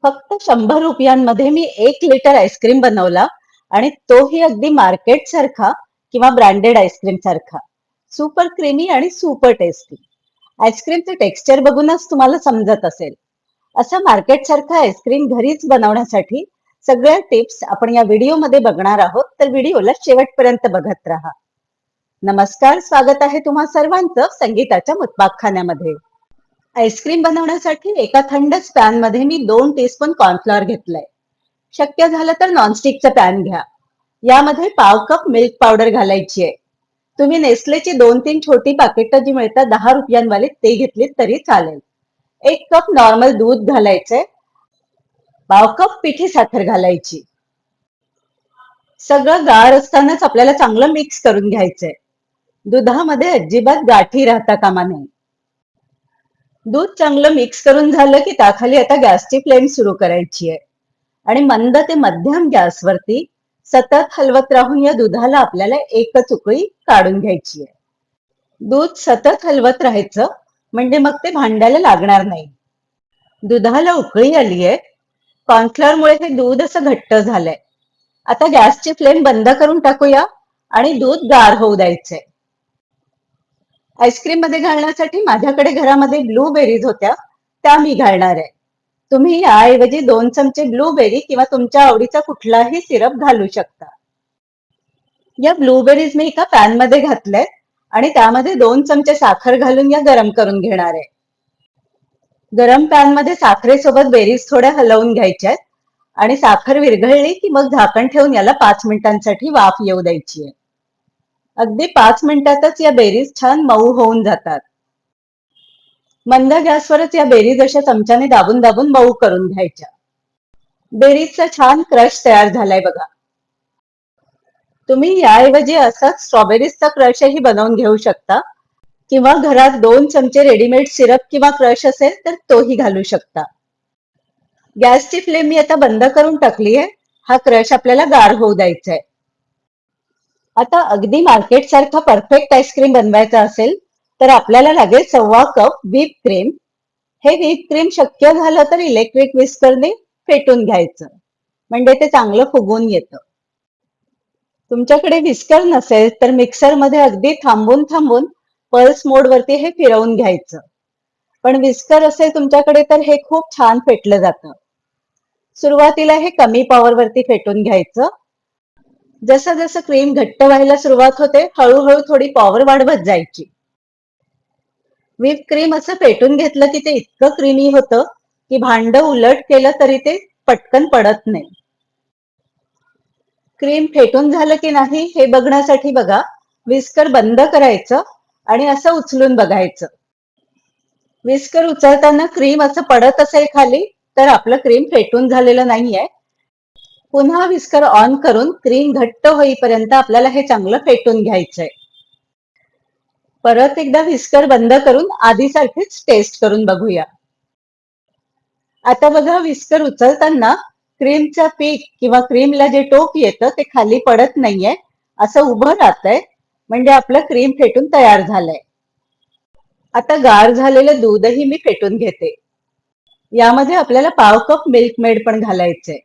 फक्त 100 रुपयांमध्ये मी 1 litre ice cream बनवला आणि तोही अगदी मार्केट सारखा किंवा ब्रँडेड आईस्क्रीम सारखा. सुपर क्रीमी आणि सुपर टेस्टी. आईस्क्रीमचं टेक्स्चर बघूनच तुम्हाला समजत असेल. असं मार्केट सारखं आईस्क्रीम घरीच बनवण्यासाठी सगळ्या टिप्स आपण या व्हिडिओमध्ये बघणार आहोत, तर व्हिडिओला शेवटपर्यंत बघत राहा. नमस्कार, स्वागत आहे तुम्हा सर्वांचं संगीताच्या मुतबाखखान्यामध्ये. आईस्क्रीम बनवण्यासाठी एका थंड पॅन मध्ये मी 2 टीस्पून कॉर्नफ्लॉवर घेतलाय. शक्य झालं तर नॉनस्टिकचा पॅन घ्या. यामध्ये पाव कप मिल्क पावडर घालायची आहे. तुम्ही नेसलेची 2-3 छोटी पाकिटं जी मिळतात 10 रुपयांवाले ते घेतली तरी चालेल. 1 कप नॉर्मल दूध घालायचंय. पाव कप पिठी साखर घालायची. सगळं गार असतानाच आपल्याला चांगलं मिक्स करून घ्यायचंय. दुधामध्ये अजिबात गाठी राहता कामा नये. दूध चांगलं मिक्स करून झालं की त्याखाली आता गॅसची फ्लेम सुरू करायची आहे आणि मंद ते मध्यम गॅसवरती सतत हलवत राहून या दुधाला आपल्याला एकच उकळी काढून घ्यायची आहे. दूध सतत हलवत राहायचं, म्हणजे मग ते भांड्याला लागणार नाही. दुधाला उकळी आली आहे. कॉर्नफ्लॉवरमुळे हे दूध असं घट्ट झालंय. आता गॅसची फ्लेम बंद करून टाकूया आणि दूध गार होऊ द्यायचंय. आईस्क्रीम मध्ये घालण्यासाठी माझ्याकडे घरामध्ये ब्लूबेरीज होत्या, त्या मी घालणार आहे. तुम्ही याऐवजी 2 चमचे ब्लूबेरी किंवा तुमच्या आवडीचा कुठलाही सिरप घालू शकता. या ब्लूबेरीज मी एका पॅन मध्ये घातल्या आणि त्यामध्ये 2 चमचे साखर घालून या गरम करून घेणार आहे. गरम पॅन मध्ये साखरेसोबत बेरीज थोड्या हलवून घ्यायच्या आणि साखर विरघळली की मग झाकण ठेवून याला 5 मिनिटांसाठी वाफ येऊ द्यायची आहे. अगदी 5 मिनिटातच या बेरीज छान मऊ होऊन जातात. मंद गॅसवरच या बेरीज अशा चमच्याने दाबून दाबून मऊ करून घ्यायच्या. बेरीजचा छान क्रश तयार झालाय बघा. तुम्ही याऐवजी असाच स्ट्रॉबेरीजचा क्रशही बनवून घेऊ शकता किंवा घरात 2 चमचे रेडीमेड सिरप किंवा क्रश असेल तर तोही घालू शकता. गॅसची फ्लेम मी आता बंद करून टाकली आहे. हा क्रश आपल्याला गार होऊ द्यायचा आहे. आता अगदी मार्केट सारखा परफेक्ट आईस्क्रीम बनवायचा असेल तर आपल्याला लागेल 1/4 कप व्हिप क्रीम. हे व्हिप क्रीम शक्य झालं तर इलेक्ट्रिक विस्करने फेटून घ्यायचं, म्हणजे ते चांगलं फुगून येतं. तुमच्याकडे विस्कर नसेल तर मिक्सर मध्ये अगदी थांबून थांबून पल्स मोड वरती हे फिरवून घ्यायचं. पण विस्कर असेल तुमच्याकडे तर हे खूप छान फेटलं जातं. सुरुवातीला हे कमी पॉवर वरती फेटून घ्यायचं. जसं जसं क्रीम घट्ट व्हायला सुरुवात होते हळूहळू थोडी पॉवर वाढवत जायची. व्हिप क्रीम असं फेटून घेतलं की ते इतकं क्रीमी होतं की भांड उलट केलं तरी ते पटकन पडत नाही. क्रीम फेटून झालं की नाही हे बघण्यासाठी बघा, विस्कर बंद करायचं आणि असं उचलून बघायचं. विस्कर उचलताना क्रीम असं पडत असेल खाली तर आपलं क्रीम फेटून झालेलं नाहीये. पुन्हा विस्कर ऑन करून क्रीम घट्ट होईपर्यंत आपल्याला हे चांगलं फेटून घ्यायचंय. परत एकदा विस्कर बंद करून आधीसारखीच टेस्ट करून बघूया. आता बघा, विस्कर उचलताना क्रीमचा पीक किंवा क्रीमला जे टोक येतं ते खाली पडत नाहीये, असं उभं राहतंय, म्हणजे आपलं क्रीम फेटून तयार झालंय. आता गार झालेलं दूधही मी फेटून घेते. यामध्ये आपल्याला पाव कप मिल्क मेड पण घालायचंय.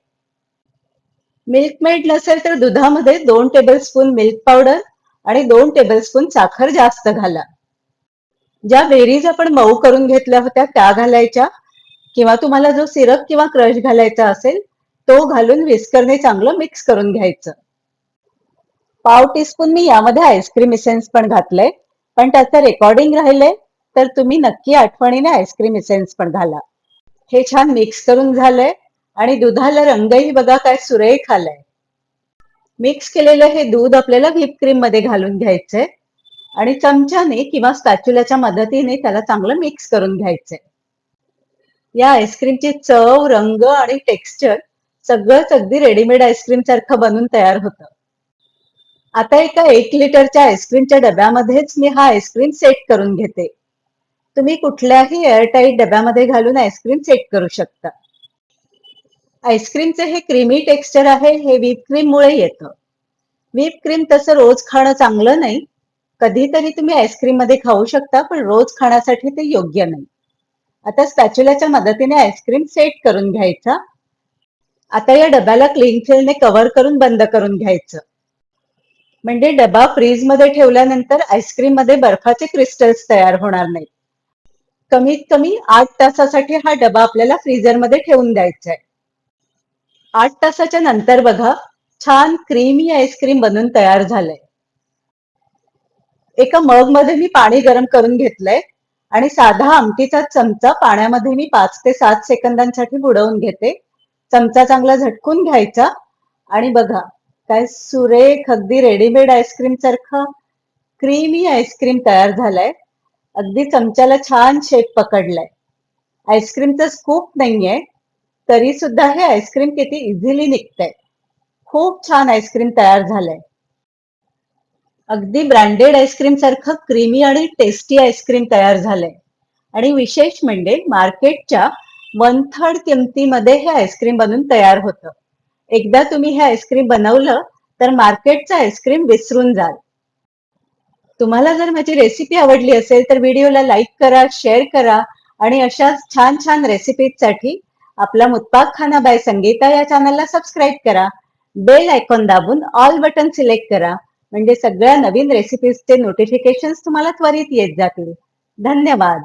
मिल्क मेड नसेल तर दुधामध्ये 2 टेबलस्पून मिल्क पावडर आणि 2 टेबलस्पून साखर जास्त घाला. ज्या बेरीज आपण मऊ करून घेतल्या होत्या त्या घालायच्या किंवा तुम्हाला जो सिरप किंवा क्रश घालायचा असेल तो घालून विस्करने चांगलं मिक्स करून घ्यायचं. पाव टीस्पून मी यामध्ये आईस्क्रीम इसेन्स पण घातलंय, पण त्याचं रेकॉर्डिंग राहिलंय तर तुम्ही नक्की आठवणीने आईस्क्रीम इसेन्स पण घाला. हे छान मिक्स करून झालंय आणि दुधाला रंगही बघा काय सुरेख आलाय. मिक्स केलेलं हे दूध आपल्याला व्हिप क्रीम मध्ये घालून घ्यायचंय आणि चमच्याने किंवा स्पॅच्युलाच्या मदतीने त्याला चांगलं मिक्स करून घ्यायचंय. या आईस्क्रीमची चव, रंग आणि टेक्स्चर सगळंच अगदी रेडीमेड आईस्क्रीम सारखं बनून तयार होतं. आता एका 1 लिटरच्या आईस्क्रीमच्या डब्यामध्येच मी हा आईस्क्रीम सेट करून घेते. तुम्ही कुठल्याही एअरटाईट डब्यामध्ये घालून आईस्क्रीम सेट करू शकता. आईस्क्रीमचे हे क्रीमी टेक्स्चर आहे हे व्हिप क्रीम मुळे येतं. व्हिप क्रीम तसं रोज खाणं चांगलं नाही. कधीतरी तुम्ही आईस्क्रीम मध्ये खाऊ शकता, पण रोज खाण्यासाठी ते योग्य नाही. आता स्पॅच्युलाच्या मदतीने आईस्क्रीम सेट करून घ्यायचा. आता या डब्याला क्लिंग फिल्मने कव्हर करून बंद करून घ्यायचं. म्हणजे डबा फ्रीज मध्ये ठेवल्यानंतर आईस्क्रीम मध्ये बर्फाचे क्रिस्टल्स तयार होणार नाहीत. कमीत कमी 8 तासासाठी हा डबा आपल्याला फ्रीजर मध्ये ठेवून द्यायचा आहे. 8 तासाच्या नंतर बघा, छान क्रीमी आईस्क्रीम बनून तयार झालंय. एका मग मध्ये मी पाणी गरम करून घेतलंय आणि साधा आमटीचा चमचा पाण्यामध्ये मी 5 ते 7 सेकंदांसाठी बुडवून घेते. चमचा चांगला झटकून घ्यायचा आणि बघा, काय सुरेख अगदी रेडीमेड आईस्क्रीम सारखं क्रीमी आईस्क्रीम तयार झालाय. अगदी चमच्याला छान शेप पकडलाय. आईस्क्रीमचं स्कूप नाहीये, तरी सुद्धा हे आईस्क्रीम किती इझिली निघतंय. खूप छान आईस्क्रीम तयार झालंय. अगदी ब्रँडेड आईस्क्रीम सारखं क्रीमी आणि टेस्टी आईस्क्रीम तयार झालंय. आणि विशेष म्हणजे मार्केटच्या 1/3 किमतीमध्ये हे आईस्क्रीम बनून तयार होतं. एकदा तुम्ही हे आईस्क्रीम बनवलं तर मार्केटचं आईस्क्रीम विसरून जाल. तुम्हाला जर माझी रेसिपी आवडली असेल तर व्हिडिओला लाईक करा, शेअर करा आणि अशाच छान छान रेसिपीजसाठी आपला मुत्पाक खाना बाय संगीता या चॅनलला सबस्क्राईब करा. बेल आयकॉन दाबून ऑल बटन सिलेक्ट करा, म्हणजे सगळ्या नवीन रेसिपीजचे नोटिफिकेशन्स तुम्हाला त्वरित येत जातील. धन्यवाद.